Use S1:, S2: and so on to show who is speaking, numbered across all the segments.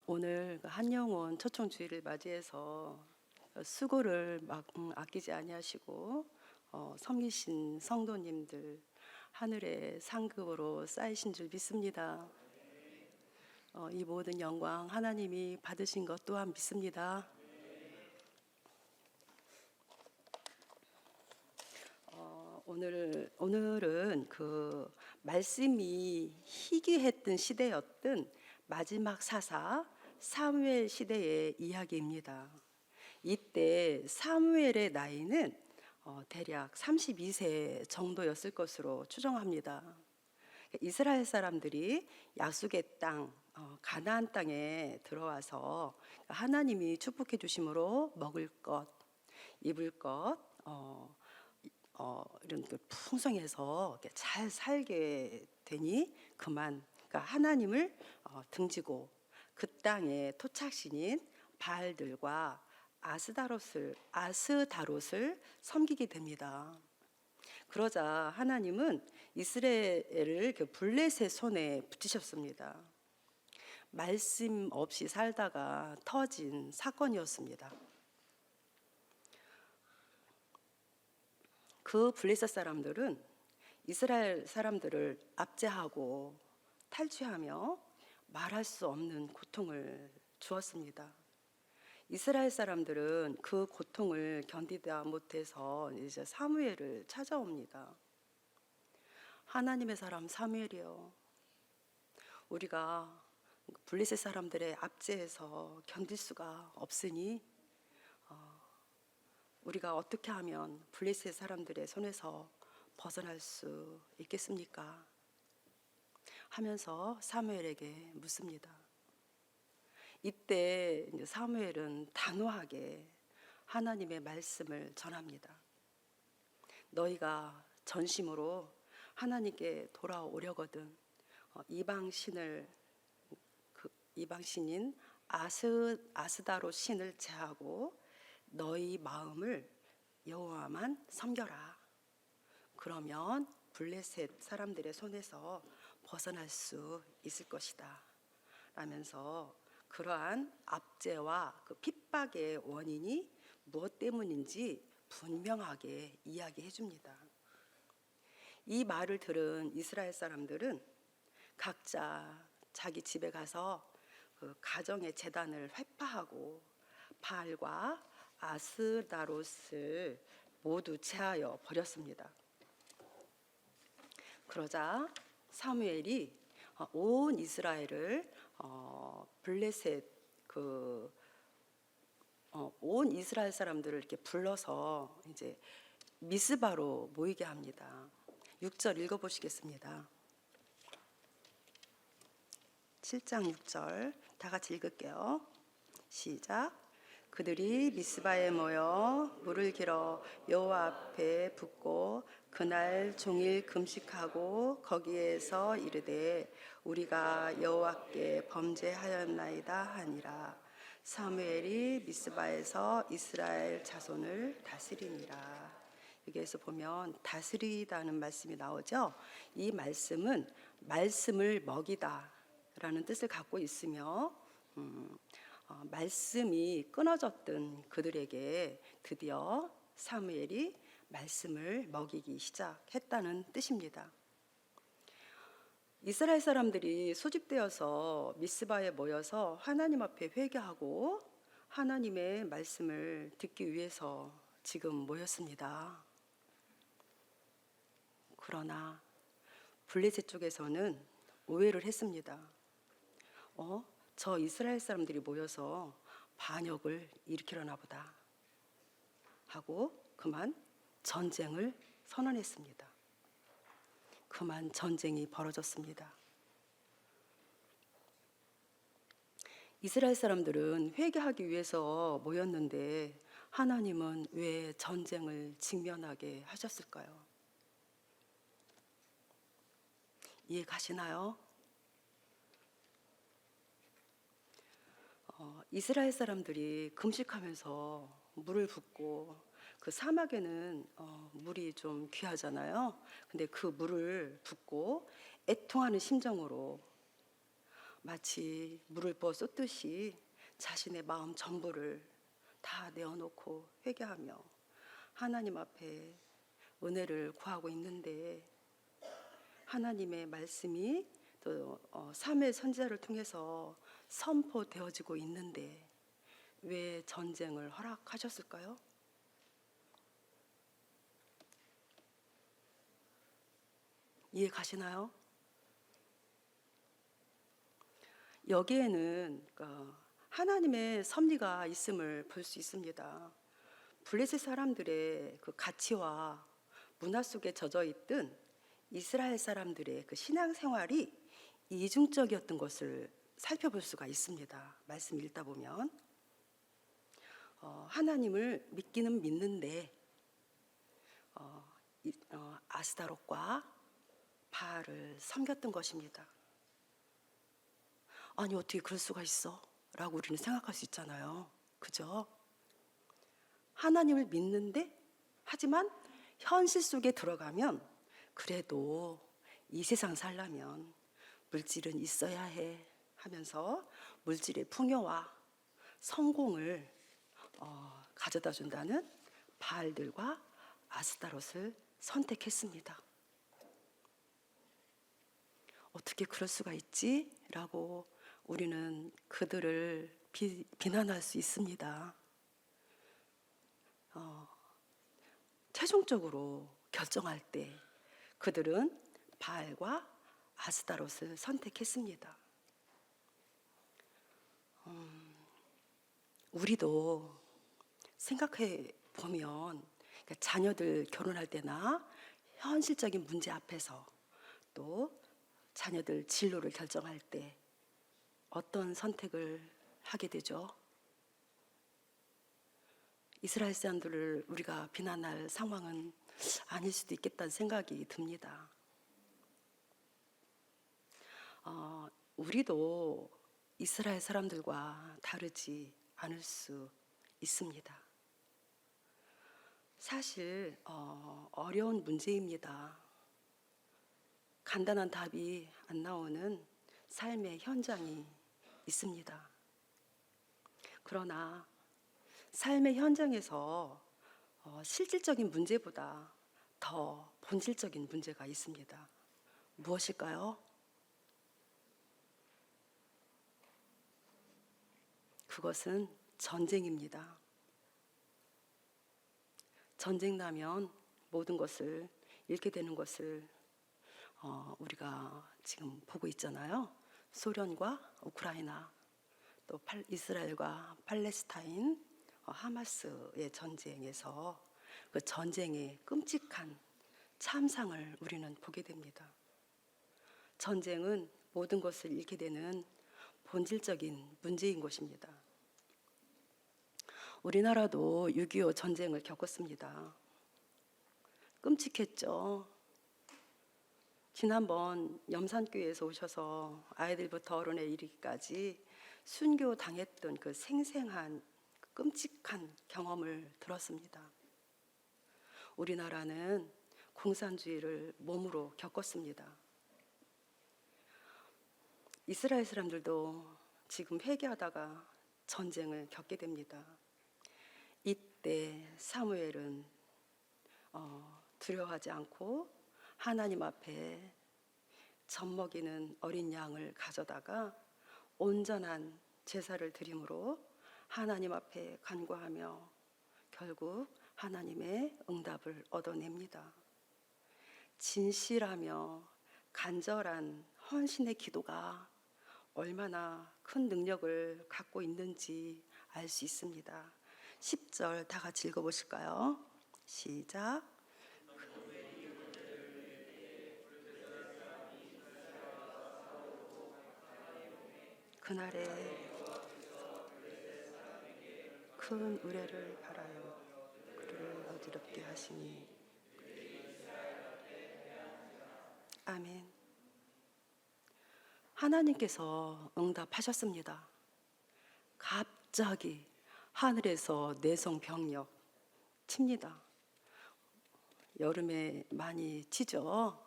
S1: 오늘 한영원 초청주의를 맞이해서 수고를 막 아끼지 아니하시고 섬기신 성도님들 하늘의 상급으로 쌓이신 줄 믿습니다. 이 모든 영광 하나님이 받으신 것 또한 믿습니다. 오늘은 그 말씀이 희귀했던 시대였던 마지막 사사 사무엘 시대의 이야기입니다. 이때 사무엘의 나이는 대략 32세 정도였을 것으로 추정합니다. 이스라엘 사람들이 약속의 땅 가나안 땅에 들어와서 하나님이 축복해 주심으로 먹을 것, 입을 것, 이런 풍성해서 잘 살게 되니 그만, 그러니까 하나님을 등지고 그 땅의 토착신인 바알들과 아스다롯을 섬기게 됩니다. 그러자 하나님은 이스라엘을 블레셋 손에 붙이셨습니다. 말씀 없이 살다가 터진 사건이었습니다. 그 블레셋 사람들은 이스라엘 사람들을 압제하고 탈취하며 말할 수 없는 고통을 주었습니다. 이스라엘 사람들은 그 고통을 견디다 못해서 이제 사무엘을 찾아옵니다. 하나님의 사람 사무엘이요, 우리가 블레셋 사람들의 압제에서 견딜 수가 없으니 우리가 어떻게 하면 블레셋 사람들의 손에서 벗어날 수 있겠습니까? 하면서 사무엘에게 묻습니다. 이때 사무엘은 단호하게 하나님의 말씀을 전합니다. 너희가 전심으로 하나님께 돌아오려거든 이방신인 아스다롯 신을 제하고 너희 마음을 여호와만 섬겨라. 그러면 블레셋 사람들의 손에서 벗어날 수 있을 것이다 라면서 그러한 압제와 그 핍박의 원인이 무엇 때문인지 분명하게 이야기해 줍니다. 이 말을 들은 이스라엘 사람들은 각자 자기 집에 가서 그 가정의 제단을 회파하고 바알과 아스다롯을 모두 제하여 버렸습니다. 그러자 사무엘이 온 이스라엘을 블레셋 온 이스라엘 사람들을 이렇게 불러서 이제 미스바로 모이게 합니다. 6절 읽어보시겠습니다. 7장 6절 다 같이 읽을게요. 시작. 그들이 미스바에 모여 물을 길어 여호와 앞에 붓고 그날 종일 금식하고 거기에서 이르되 우리가 여호와께 범죄하였나이다 하니라. 사무엘이 미스바에서 이스라엘 자손을 다스리니라. 여기에서 보면 다스리다는 말씀이 나오죠. 이 말씀은 말씀을 먹이다 라는 뜻을 갖고 있으며 말씀이 끊어졌던 그들에게 드디어 사무엘이 말씀을 먹이기 시작했다는 뜻입니다. 이스라엘 사람들이 소집되어서 미스바에 모여서 하나님 앞에 회개하고 하나님의 말씀을 듣기 위해서 지금 모였습니다. 그러나 블레셋 쪽에서는 오해를 했습니다. 저 이스라엘 사람들이 모여서 반역을 일으키려나 보다 하고 그만 전쟁을 선언했습니다. 그만 전쟁이 벌어졌습니다. 이스라엘 사람들은 회개하기 위해서 모였는데 하나님은 왜 전쟁을 직면하게 하셨을까요? 이해 가시나요? 이스라엘 사람들이 금식하면서 물을 붓고 그 사막에는 물이 좀 귀하잖아요. 근데 그 물을 붓고 애통하는 심정으로 마치 물을 부어 쏟듯이 자신의 마음 전부를 다 내어놓고 회개하며 하나님 앞에 은혜를 구하고 있는데, 하나님의 말씀이 또 사무엘 선지자를 통해서 선포되어지고 있는데 왜 전쟁을 허락하셨을까요? 이해 가시나요? 여기에는 하나님의 섭리가 있음을 볼 수 있습니다. 블레셋 사람들의 그 가치와 문화 속에 젖어 있던 이스라엘 사람들의 그 신앙생활이 이중적이었던 것을 살펴볼 수가 있습니다. 말씀 읽다 보면 하나님을 믿기는 믿는데 아스타롯과 바알을 섬겼던 것입니다. 아니 어떻게 그럴 수가 있어? 라고 우리는 생각할 수 있잖아요. 그죠? 하나님을 믿는데, 하지만 현실 속에 들어가면 그래도 이 세상 살려면 물질은 있어야 해 하면서 물질의 풍요와 성공을 가져다 준다는 바알들과 아스타롯을 선택했습니다. 어떻게 그럴 수가 있지? 라고 우리는 그들을 비난할 수 있습니다. 최종적으로 결정할 때 그들은 바알과 아스타롯을 선택했습니다. 우리도 생각해 보면 자녀들 결혼할 때나 현실적인 문제 앞에서 또 자녀들 진로를 결정할 때 어떤 선택을 하게 되죠? 이스라엘 사람들을 우리가 비난할 상황은 아닐 수도 있겠다는 생각이 듭니다. 우리도 이스라엘 사람들과 다르지 않을 수 있습니다. 사실 어려운 문제입니다. 간단한 답이 안 나오는 삶의 현장이 있습니다. 그러나 삶의 현장에서 실질적인 문제보다 더 본질적인 문제가 있습니다. 무엇일까요? 그것은 전쟁입니다. 전쟁 나면 모든 것을 잃게 되는 것을 우리가 지금 보고 있잖아요. 소련과 우크라이나, 또 이스라엘과 팔레스타인, 하마스의 전쟁에서 그 전쟁의 끔찍한 참상을 우리는 보게 됩니다. 전쟁은 모든 것을 잃게 되는 본질적인 문제인 것입니다. 우리나라도 6.25 전쟁을 겪었습니다. 끔찍했죠. 지난번 염산교회에서 오셔서 아이들부터 어른에 이르기까지 순교 당했던 그 생생한 끔찍한 경험을 들었습니다. 우리나라는 공산주의를 몸으로 겪었습니다. 이스라엘 사람들도 지금 회개하다가 전쟁을 겪게 됩니다. 이때 사무엘은 두려워하지 않고 하나님 앞에 젖먹이는 어린 양을 가져다가 온전한 제사를 드림으로 하나님 앞에 간구하며 결국 하나님의 응답을 얻어냅니다. 진실하며 간절한 헌신의 기도가 얼마나 큰 능력을 갖고 있는지 알 수 있습니다. 10절 다 같이 읽어보실까요? 시작. 그날에 큰 의뢰를 바라요. 그를 어지럽게 하시니. 아멘. 하나님께서 응답하셨습니다. 갑자기 하늘에서 내성 병력 칩니다. 여름에 많이 치죠.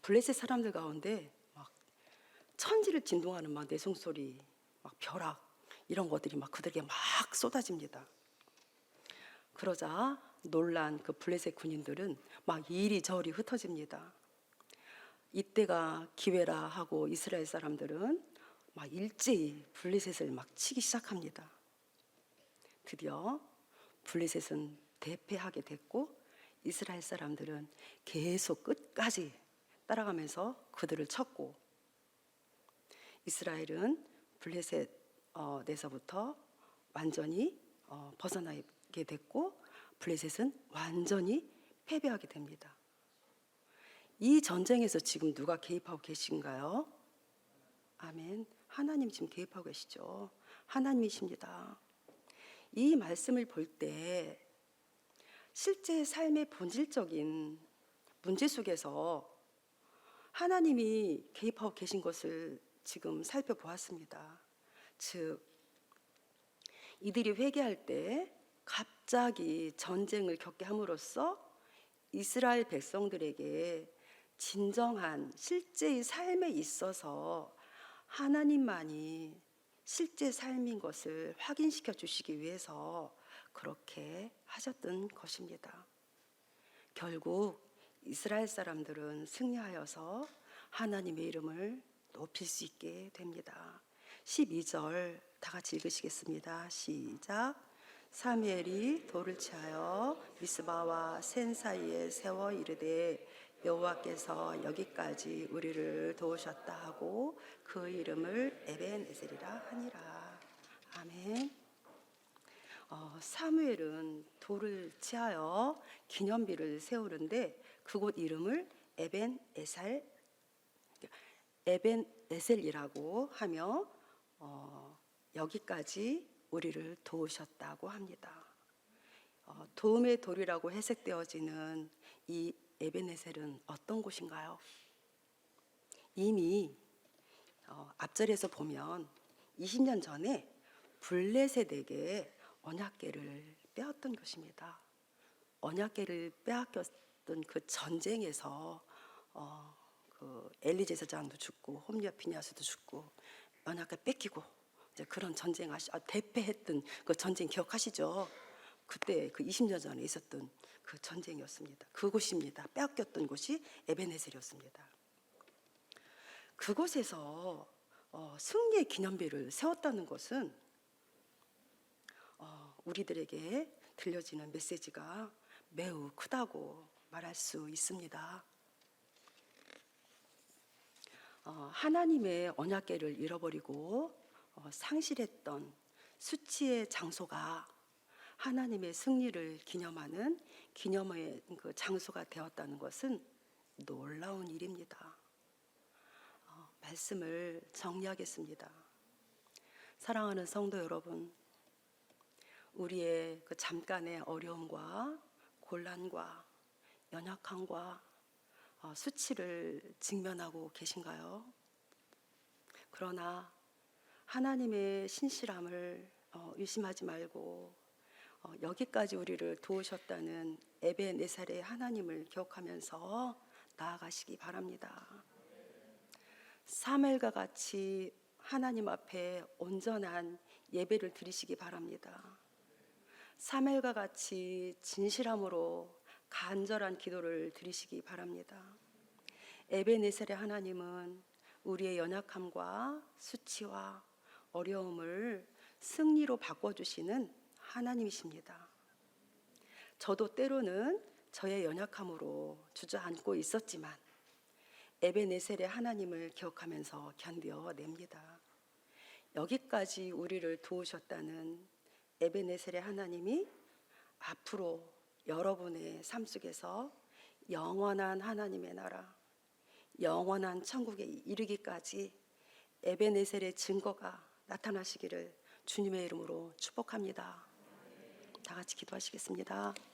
S1: 블레셋 사람들 가운데 막 천지를 진동하는 막 내성 소리, 막 벼락 이런 것들이 막 그들에게 막 쏟아집니다. 그러자 놀란 그 블레셋 군인들은 막 이리저리 흩어집니다. 이때가 기회라 하고 이스라엘 사람들은 막 일제히 블레셋을 막 치기 시작합니다. 드디어 블레셋은 대패하게 됐고 이스라엘 사람들은 계속 끝까지 따라가면서 그들을 쳤고 이스라엘은 블레셋에서부터 완전히 벗어나게 됐고 블레셋은 완전히 패배하게 됩니다. 이 전쟁에서 지금 누가 개입하고 계신가요? 아멘. 하나님 지금 개입하고 계시죠. 하나님이십니다. 이 말씀을 볼 때 실제 삶의 본질적인 문제 속에서 하나님이 개입하고 계신 것을 지금 살펴보았습니다. 즉, 이들이 회개할 때 갑자기 전쟁을 겪게 함으로써 이스라엘 백성들에게 진정한 실제의 삶에 있어서 하나님만이 실제 삶인 것을 확인시켜 주시기 위해서 그렇게 하셨던 것입니다. 결국 이스라엘 사람들은 승리하여서 하나님의 이름을 높일 수 있게 됩니다. 12절 다 같이 읽으시겠습니다. 시작. 사무엘이 돌을 취하여 미스바와 센 사이에 세워 이르되 여호와께서 여기까지 우리를 도우셨다 하고 그 이름을 에벤에셀이라 하니라. 아멘. 사무엘은 돌을 취하여 기념비를 세우는데 그곳 이름을 에벤에셀이라고 하며 여기까지 우리를 도우셨다고 합니다. 도움의 돌이라고 해석되어지는 이 에벤에셀은 어떤 곳인가요? 이미 앞절에서 보면 20년 전에 블레셋에게 언약궤를 빼앗던 것입니다. 언약궤를 빼앗겼던 그 전쟁에서 그 엘리 제사장도 죽고 홈리아 피니하스도 죽고 언약궤 뺏기고 이제 그런 전쟁 대패했던 그 전쟁 기억하시죠? 그때 그 20년 전에 있었던 그 전쟁이었습니다. 그곳입니다. 빼앗겼던 곳이 에벤에셀이었습니다. 그곳에서 승리의 기념비를 세웠다는 것은 우리들에게 들려지는 메시지가 매우 크다고 말할 수 있습니다. 하나님의 언약궤를 잃어버리고 상실했던 수치의 장소가 하나님의 승리를 기념하는 기념의 그 장소가 되었다는 것은 놀라운 일입니다. 말씀을 정리하겠습니다. 사랑하는 성도 여러분, 우리의 그 잠깐의 어려움과 곤란과 연약함과 수치를 직면하고 계신가요? 그러나 하나님의 신실함을 의심하지 말고 여기까지 우리를 도우셨다는 에벤에셀의 하나님을 기억하면서 나아가시기 바랍니다. 사무엘과 같이 하나님 앞에 온전한 예배를 드리시기 바랍니다. 사무엘과 같이 진실함으로 간절한 기도를 드리시기 바랍니다. 에벤에셀의 하나님은 우리의 연약함과 수치와 어려움을 승리로 바꿔주시는 하나님이십니다. 저도 때로는 저의 연약함으로 주저앉고 있었지만 에벤에셀의 하나님을 기억하면서 견뎌냅니다. 여기까지 우리를 도우셨다는 에벤에셀의 하나님이 앞으로 여러분의 삶 속에서 영원한 하나님의 나라, 영원한 천국에 이르기까지 에벤에셀의 증거가 나타나시기를 주님의 이름으로 축복합니다. 다 같이 기도하시겠습니다.